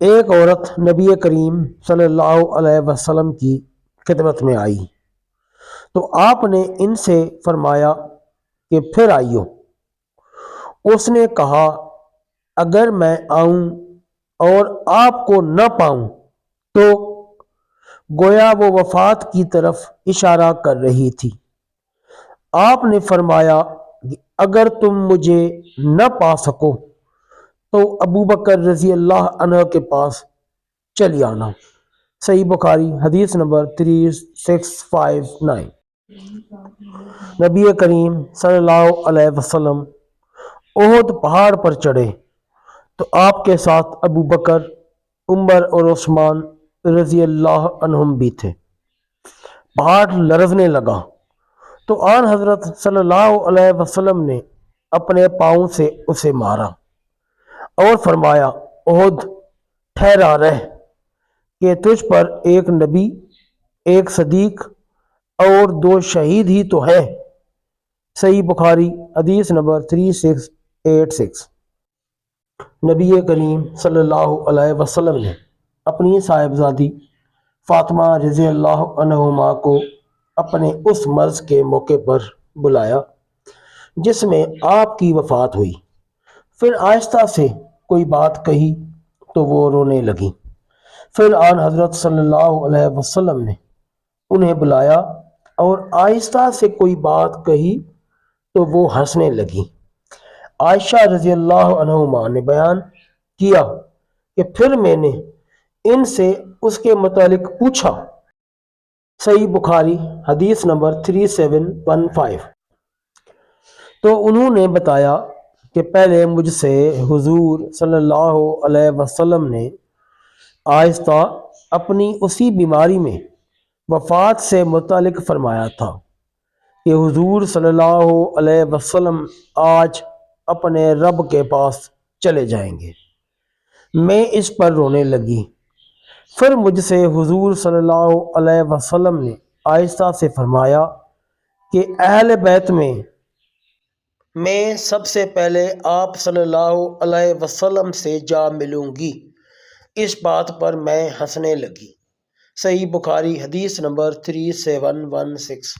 ایک عورت نبی کریم صلی اللہ علیہ وسلم کی خدمت میں آئی تو آپ نے ان سے فرمایا کہ پھر آئیو۔ اس نے کہا اگر میں آؤں اور آپ کو نہ پاؤں تو گویا وہ وفات کی طرف اشارہ کر رہی تھی۔ آپ نے فرمایا کہ اگر تم مجھے نہ پا سکو تو ابو بکر رضی اللہ عنہ کے پاس چلی آنا۔ صحیح بخاری حدیث نمبر 3659۔ نبی کریم صلی اللہ علیہ وسلم احد پہاڑ پر چڑھے تو آپ کے ساتھ ابو بکر، عمر اور عثمان رضی اللہ عنہم بھی تھے۔ پہاڑ لرزنے لگا تو آن حضرت صلی اللہ علیہ وسلم نے اپنے پاؤں سے اسے مارا اور فرمایا احد ٹھہرا رہ کہ تجھ پر ایک نبی، ایک صدیق اور 2 شہید ہی تو ہیں۔ صحیح بخاری حدیث نمبر 3686۔ نبی کریم صلی اللہ علیہ وسلم نے اپنی صاحبزادی فاطمہ رضی اللہ عنہما کو اپنے اس مرض کے موقع پر بلایا جس میں آپ کی وفات ہوئی۔ پھر آہستہ سے کوئی بات کہی تو وہ رونے لگیں۔ پھر آن حضرت صلی اللہ علیہ وسلم نے انہیں بلایا اور آہستہ سے کوئی بات کہی تو وہ ہنسنے لگیں۔ عائشہ رضی اللہ عنہما نے بیان کیا کہ پھر میں نے ان سے اس کے متعلق پوچھا۔ صحیح بخاری حدیث نمبر 3715۔ تو انہوں نے بتایا کہ پہلے مجھ سے حضور صلی اللہ علیہ وسلم نے آہستہ اپنی اسی بیماری میں وفات سے متعلق فرمایا تھا کہ حضور صلی اللہ علیہ وسلم آج اپنے رب کے پاس چلے جائیں گے۔ میں اس پر رونے لگی۔ پھر مجھ سے حضور صلی اللہ علیہ وسلم نے آہستہ سے فرمایا کہ اہل بیت میں سب سے پہلے آپ صلی اللہ علیہ وسلم سے جا ملوں گی۔ اس بات پر میں ہنسنے لگی۔ صحیح بخاری حدیث نمبر 3716۔